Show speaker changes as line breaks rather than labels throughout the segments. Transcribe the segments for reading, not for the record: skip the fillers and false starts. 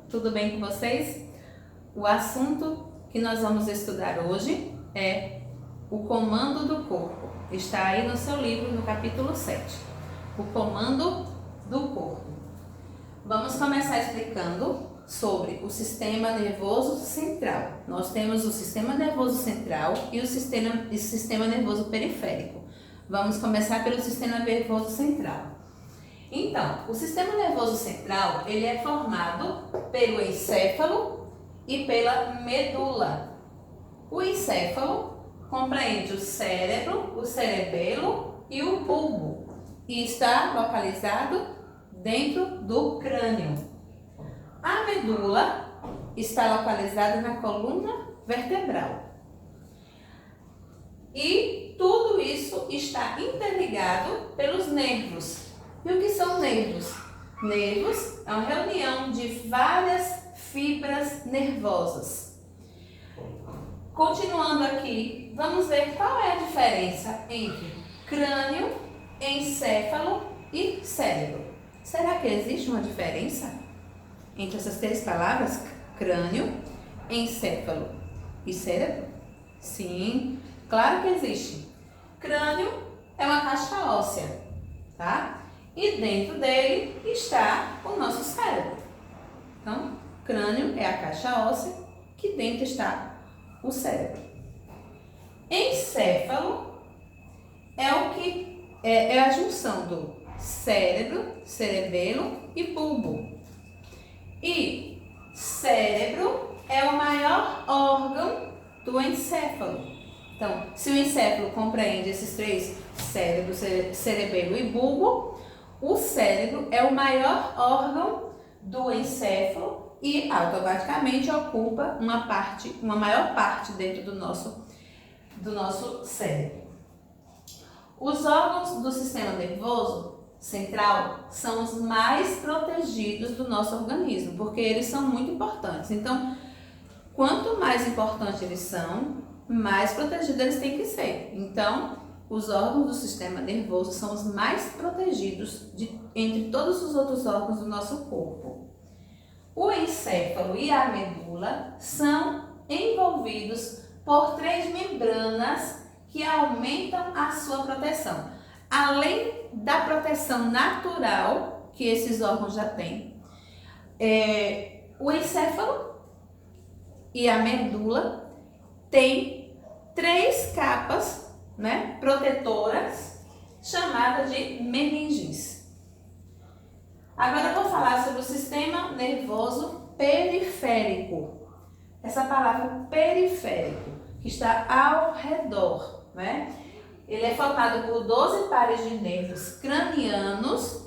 tudo bem com vocês? O assunto que nós vamos estudar hoje é o comando do corpo. Está aí no seu livro, no capítulo 7. O comando do corpo. Vamos começar explicando sobre o sistema nervoso central. Nós temos o sistema nervoso central e o sistema nervoso periférico. Vamos começar pelo sistema nervoso central. Então, o sistema nervoso central, ele é formado pelo encéfalo e pela medula. O encéfalo compreende o cérebro, o cerebelo e o bulbo e está localizado dentro do crânio. A medula está localizada na coluna vertebral. E tudo isso está interligado pelos nervos. E o que são nervos? Nervos é uma reunião de várias fibras nervosas. Continuando aqui, vamos ver qual é a diferença entre crânio, encéfalo e cérebro. Será que existe uma diferença entre essas três palavras? Crânio, encéfalo e cérebro? Sim, claro que existe. Crânio é uma caixa óssea, tá? E dentro dele está o nosso cérebro. Então, crânio é a caixa óssea, que dentro está o cérebro. Encéfalo é o que é a junção do cérebro, cerebelo e bulbo. E cérebro é o maior órgão do encéfalo. Então, se o encéfalo compreende esses três, cérebro, cerebelo e bulbo, o cérebro é o maior órgão do encéfalo e automaticamente ocupa uma maior parte dentro do nosso cérebro. Os órgãos do sistema nervoso central são os mais protegidos do nosso organismo, porque eles são muito importantes. Então, quanto mais importantes eles são, mais protegidos eles têm que ser. Então, os órgãos do sistema nervoso são os mais protegidos entre todos os outros órgãos do nosso corpo. O encéfalo e a medula são envolvidos por três membranas que aumentam a sua proteção. Além da proteção natural que esses órgãos já têm, o encéfalo e a medula têm três capas, protetoras, chamadas de meninges. Agora eu vou falar sobre o sistema nervoso periférico. Essa palavra periférico, que está ao redor, Ele é formado por 12 pares de nervos cranianos,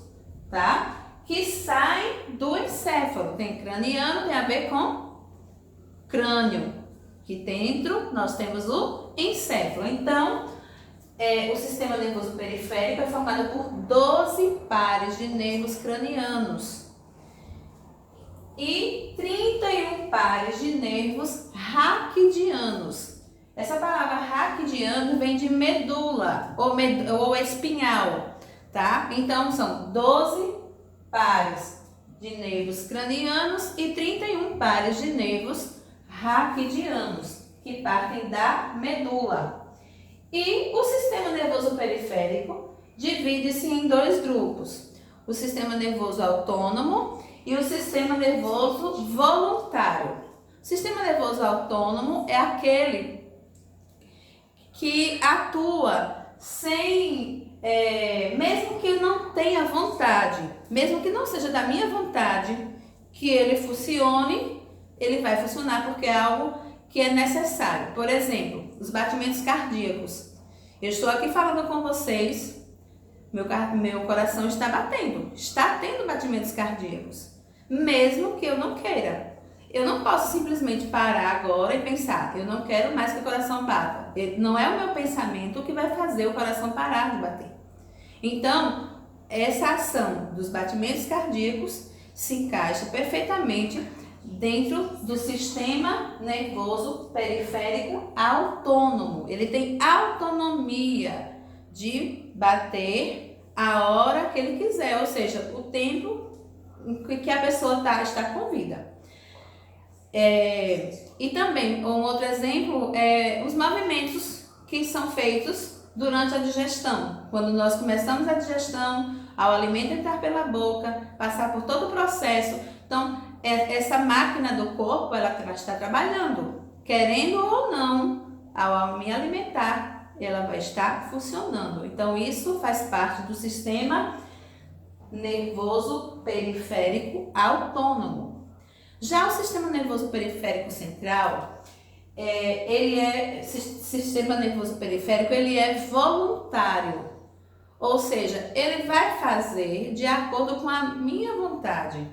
tá? Que saem do encéfalo. Tem craniano, tem a ver com crânio. Que dentro nós temos o encéfalo. Então, o sistema nervoso periférico é formado por 12 pares de nervos cranianos e 31 pares de nervos raquidianos. Essa palavra raquidiano vem de medula ou espinhal, tá? Então, são 12 pares de nervos cranianos e 31 pares de nervos raquidianos, que partem da medula. E o sistema nervoso periférico divide-se em dois grupos: o sistema nervoso autônomo e o sistema nervoso voluntário. O sistema nervoso autônomo é aquele que atua mesmo que eu não tenha vontade, mesmo que não seja da minha vontade que ele funcione, ele vai funcionar porque é algo que é necessário. Por exemplo, os batimentos cardíacos. Eu estou aqui falando com vocês, meu coração está batendo, está tendo batimentos cardíacos, mesmo que eu não queira. Eu não posso simplesmente parar agora e pensar, eu não quero mais que o coração bata. Não é o meu pensamento que vai fazer o coração parar de bater. Então, essa ação dos batimentos cardíacos se encaixa perfeitamente dentro do sistema nervoso periférico autônomo. Ele tem autonomia de bater a hora que ele quiser, ou seja, o tempo em que a pessoa está com vida. E também, um outro exemplo é os movimentos que são feitos durante a digestão. Quando nós começamos a digestão, ao alimento entrar pela boca, passar por todo o processo. Então, essa máquina do corpo, ela está trabalhando. Querendo ou não, ao me alimentar, ela vai estar funcionando. Então, isso faz parte do sistema nervoso periférico autônomo. Já o sistema nervoso periférico central, sistema nervoso periférico, ele é voluntário. Ou seja, ele vai fazer de acordo com a minha vontade,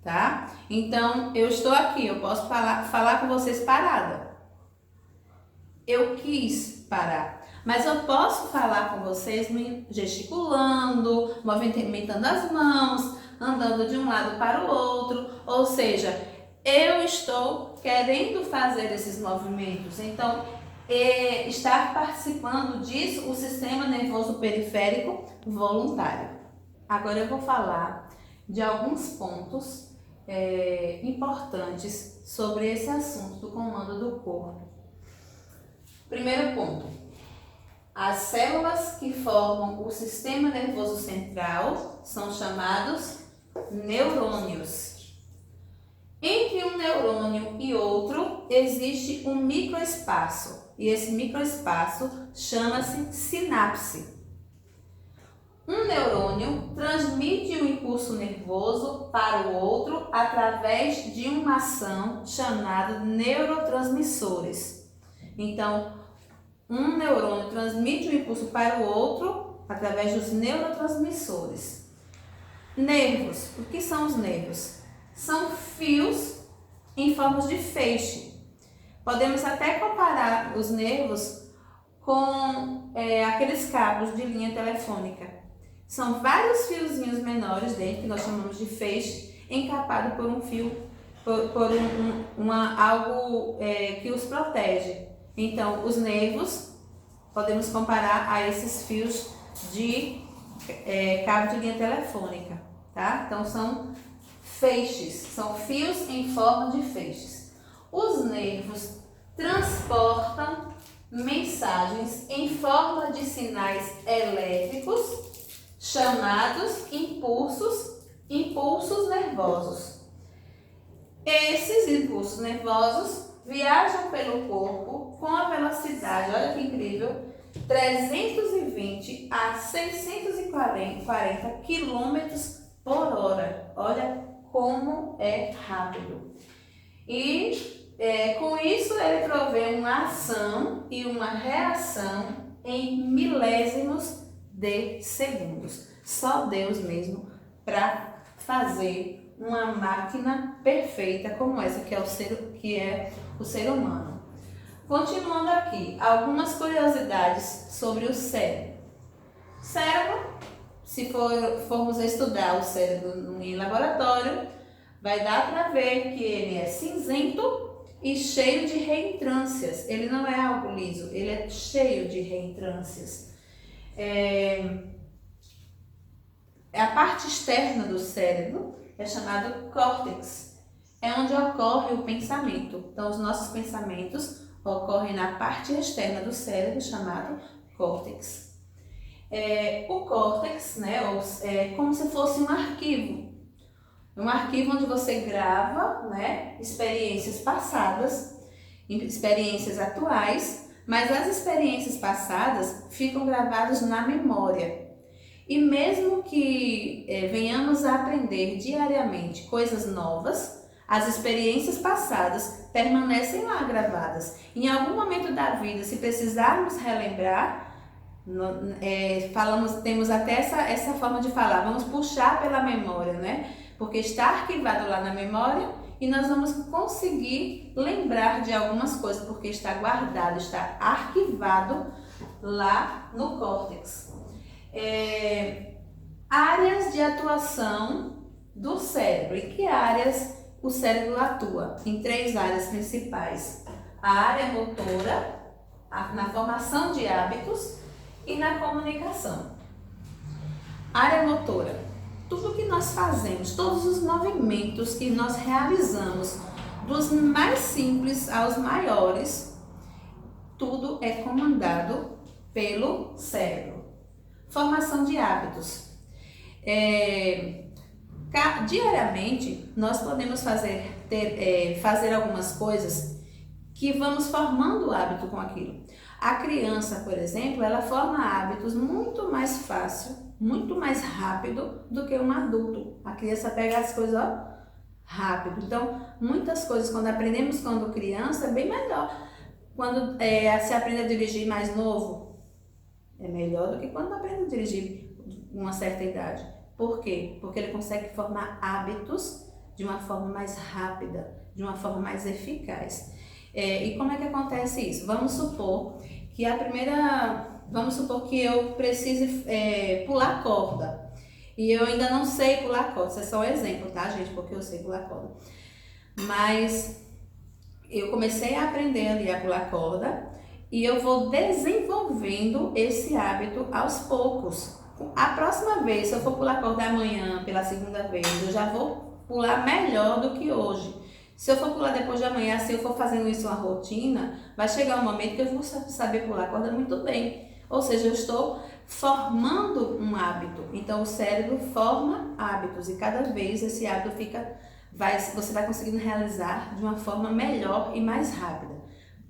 tá? Então, eu estou aqui, eu posso falar com vocês parada. Eu quis parar. Mas eu posso falar com vocês gesticulando, movimentando as mãos, andando de um lado para o outro. Ou seja, eu estou querendo fazer esses movimentos. Então, estar participando disso, o sistema nervoso periférico voluntário. Agora eu vou falar de alguns pontos importantes sobre esse assunto do comando do corpo. Primeiro ponto: as células que formam o sistema nervoso central são chamados neurônios. Entre um neurônio e outro existe um microespaço, e esse microespaço chama-se sinapse. Um neurônio transmite um impulso nervoso para o outro através de uma ação chamada neurotransmissores. Então, um neurônio transmite um impulso para o outro através dos neurotransmissores. Nervos. O que são os nervos? São fios em forma de feixe. Podemos até comparar os nervos com aqueles cabos de linha telefônica. São vários fiozinhos menores dentro, que nós chamamos de feixe, encapado por um fio, algo que os protege. Então, os nervos podemos comparar a esses fios de cabo de linha telefônica, tá? Então, são feixes, são fios em forma de feixes. Os nervos transportam mensagens em forma de sinais elétricos chamados impulsos nervosos. Esses impulsos nervosos viajam pelo corpo com a velocidade, olha que incrível, 320 a 640 km por hora. Olha como é rápido. E com isso ele provê uma ação e uma reação em milésimos de segundos. Só Deus mesmo para fazer uma máquina perfeita como essa que é o ser humano. Continuando aqui, algumas curiosidades sobre o cérebro. Cérebro, se formos estudar o cérebro em laboratório, vai dar para ver que ele é cinzento e cheio de reentrâncias. Ele não é algo liso, ele é cheio de reentrâncias. A parte externa do cérebro é chamado córtex. É onde ocorre o pensamento. Então, os nossos pensamentos ocorrem na parte externa do cérebro, chamado córtex. O córtex, é como se fosse um arquivo. Um arquivo onde você grava, experiências passadas, experiências atuais, mas as experiências passadas ficam gravadas na memória. E mesmo que venhamos a aprender diariamente coisas novas, as experiências passadas permanecem lá gravadas. Em algum momento da vida, se precisarmos relembrar, temos até essa forma de falar, vamos puxar pela memória, Porque está arquivado lá na memória e nós vamos conseguir lembrar de algumas coisas, porque está guardado, está arquivado lá no córtex. Áreas de atuação do cérebro. Em que áreas o cérebro atua? Em 3 áreas principais: a área motora, na formação de hábitos e na comunicação. Área motora: tudo que nós fazemos, todos os movimentos que nós realizamos Dos mais simples aos maiores, tudo é comandado pelo cérebro. Formação de hábitos. Diariamente, nós podemos fazer algumas coisas que vamos formando o hábito com aquilo. A criança, por exemplo, ela forma hábitos muito mais fácil, muito mais rápido do que um adulto. A criança pega as coisas, rápido. Então, muitas coisas, quando aprendemos quando criança, é bem melhor. Quando se aprende a dirigir mais novo, é melhor do que quando aprende a dirigir uma certa idade. Por quê? Porque ele consegue formar hábitos de uma forma mais rápida, de uma forma mais eficaz. E como é que acontece isso? Vamos supor que eu precise pular corda. E eu ainda não sei pular corda. Isso é só um exemplo, tá, gente? Porque eu sei pular corda. Mas eu comecei a aprender ali a pular corda e eu vou desenvolvendo esse hábito aos poucos. A próxima vez, se eu for pular corda amanhã, pela segunda vez, eu já vou pular melhor do que hoje. Se eu for pular depois de amanhã, se eu for fazendo isso uma rotina, vai chegar um momento que eu vou saber pular corda muito bem. Ou seja, eu estou formando um hábito. Então, o cérebro forma hábitos e cada vez esse hábito você vai conseguindo realizar de uma forma melhor e mais rápida.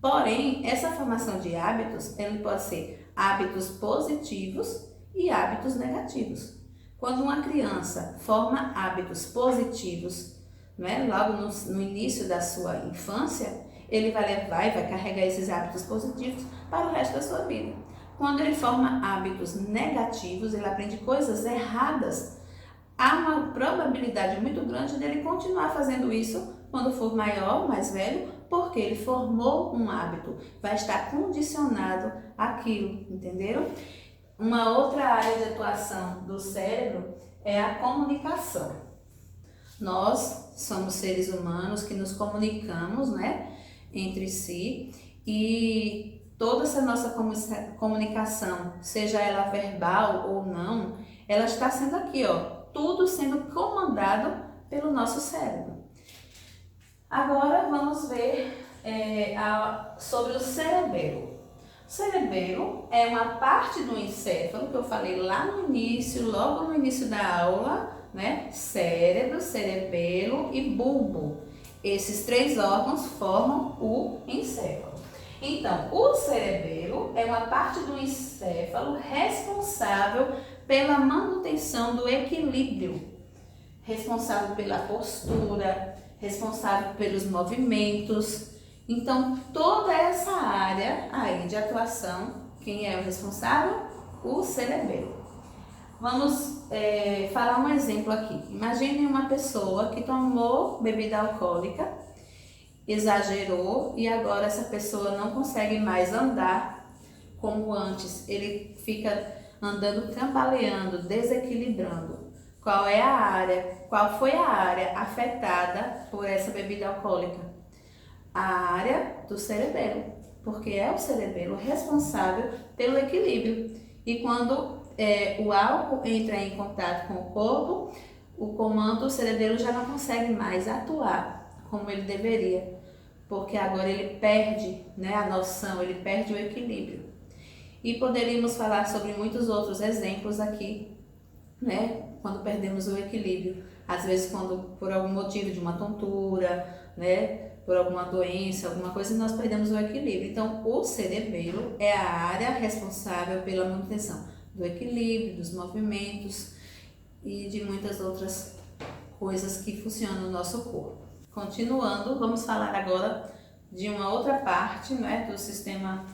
Porém, essa formação de hábitos, ele pode ser hábitos positivos e hábitos negativos. Quando uma criança forma hábitos positivos, logo no início da sua infância, ele vai levar e vai carregar esses hábitos positivos para o resto da sua vida. Quando ele forma hábitos negativos, ele aprende coisas erradas, há uma probabilidade muito grande dele continuar fazendo isso quando for maior, mais velho, porque ele formou um hábito, vai estar condicionado àquilo, entenderam? Uma outra área de atuação do cérebro é a comunicação. Nós somos seres humanos que nos comunicamos, entre si, e toda essa nossa comunicação, seja ela verbal ou não, ela está sendo aqui, tudo sendo comandado pelo nosso cérebro. Agora vamos ver sobre o cerebelo. O cerebelo é uma parte do encéfalo que eu falei lá no início, logo no início da aula, Cérebro, cerebelo e bulbo. Esses três órgãos formam o encéfalo. Então, o cerebelo é uma parte do encéfalo responsável pela manutenção do equilíbrio, responsável pela postura, responsável pelos movimentos. Então, toda essa área aí de atuação, quem é o responsável? O cerebelo. Vamos falar um exemplo aqui. Imagine uma pessoa que tomou bebida alcoólica, exagerou e agora essa pessoa não consegue mais andar como antes. Ele fica andando cambaleando, desequilibrando. Qual foi a área afetada por essa bebida alcoólica? A área do cerebelo, porque é o cerebelo responsável pelo equilíbrio. E quando o álcool entra em contato com o corpo, o comando, o cerebelo já não consegue mais atuar como ele deveria, porque agora ele perde a noção, ele perde o equilíbrio. E poderíamos falar sobre muitos outros exemplos aqui, quando perdemos o equilíbrio. Às vezes, quando por algum motivo de uma tontura, por alguma doença, alguma coisa, nós perdemos o equilíbrio. Então, o cerebelo é a área responsável pela manutenção do equilíbrio, dos movimentos e de muitas outras coisas que funcionam no nosso corpo. Continuando, vamos falar agora de uma outra parte do sistema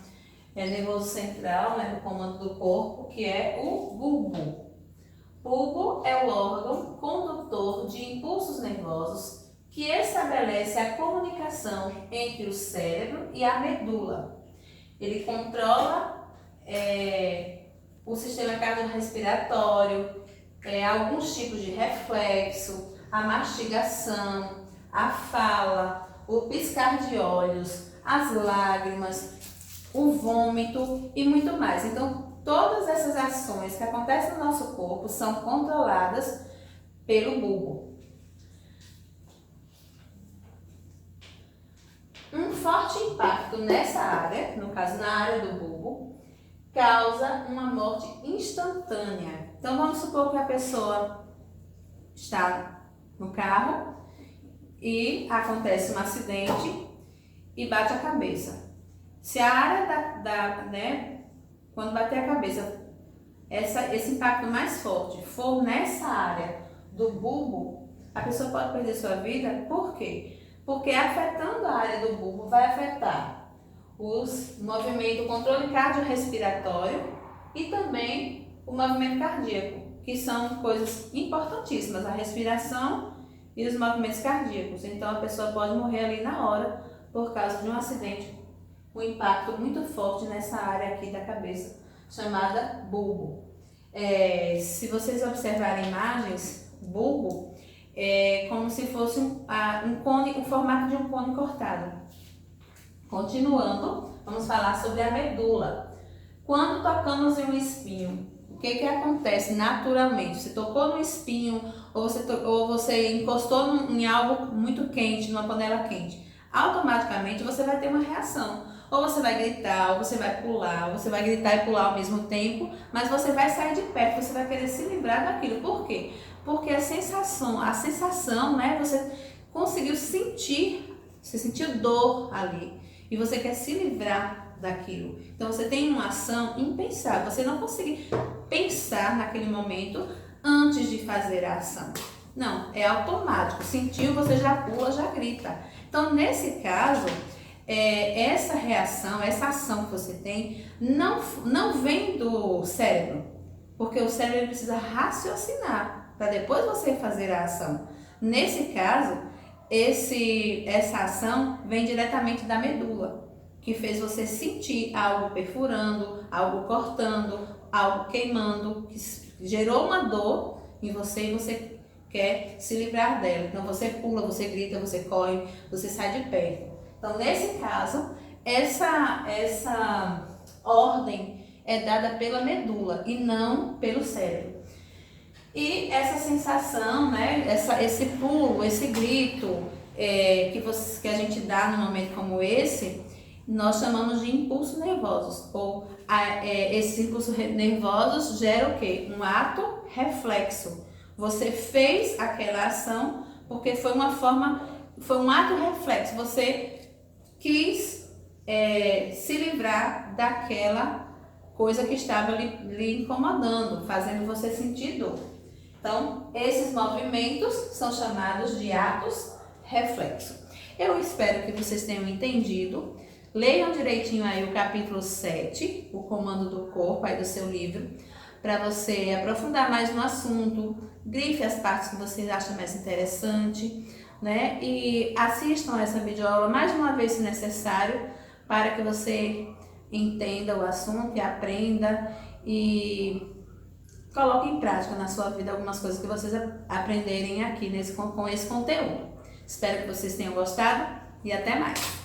nervoso central, do comando do corpo, que é o bulbo. Bulbo é o órgão condutor de impulsos nervosos que estabelece a comunicação entre o cérebro e a medula. Ele controla o sistema cardiorrespiratório, alguns tipos de reflexo, a mastigação, a fala, o piscar de olhos, as lágrimas, o vômito e muito mais. Então, todas essas ações que acontecem no nosso corpo são controladas pelo bulbo. forte impacto nessa área, no caso na área do bulbo, causa uma morte instantânea. Então vamos supor que a pessoa está no carro e acontece um acidente e bate a cabeça. Se a área quando bater a cabeça, esse impacto mais forte for nessa área do bulbo, a pessoa pode perder sua vida. Por quê? Porque afetando a área do bulbo vai afetar os movimentos, o controle cardiorrespiratório e também o movimento cardíaco, que são coisas importantíssimas, a respiração e os movimentos cardíacos. Então a pessoa pode morrer ali na hora por causa de um acidente, um impacto muito forte nessa área aqui da cabeça, chamada bulbo. Se vocês observarem imagens, bulbo é como se fosse um cone, o formato de um cone cortado. Continuando, vamos falar sobre a medula. Quando tocamos em um espinho, o que acontece naturalmente? Você tocou no espinho ou você encostou em algo muito quente, numa panela quente, automaticamente você vai ter uma reação. Ou você vai gritar, ou você vai pular, ou você vai gritar e pular ao mesmo tempo, mas você vai sair de perto, você vai querer se livrar daquilo. Por quê? Porque a sensação, né? Você conseguiu sentir, você sentiu dor ali e você quer se livrar daquilo. Então você tem uma ação impensável, você não consegue pensar naquele momento antes de fazer a ação. Não, é automático. Sentiu, você já pula, já grita. Então nesse caso, essa reação, essa ação que você tem, não vem do cérebro, porque o cérebro precisa raciocinar para depois você fazer a ação. Nesse caso, essa ação vem diretamente da medula, que fez você sentir algo perfurando, algo cortando, algo queimando, que gerou uma dor em você e você quer se livrar dela. Então você pula, você grita, você corre, você sai de perto. Então, nesse caso, essa ordem é dada pela medula e não pelo cérebro. E essa sensação, né, esse pulo, esse grito que a gente dá num momento como esse, nós chamamos de impulsos nervosos. Esses impulsos nervosos geram o quê? Um ato reflexo. Você fez aquela ação porque foi um ato reflexo. Você quis se livrar daquela coisa que estava lhe incomodando, fazendo você sentir dor. Então, esses movimentos são chamados de atos reflexos. Eu espero que vocês tenham entendido. Leiam direitinho aí o capítulo 7, o comando do corpo, aí do seu livro, para você aprofundar mais no assunto, grife as partes que vocês acham mais interessante, né? E assistam essa videoaula mais uma vez se necessário, para que você entenda o assunto e aprenda e coloque em prática na sua vida algumas coisas que vocês aprenderem aqui com esse conteúdo. Espero que vocês tenham gostado e até mais!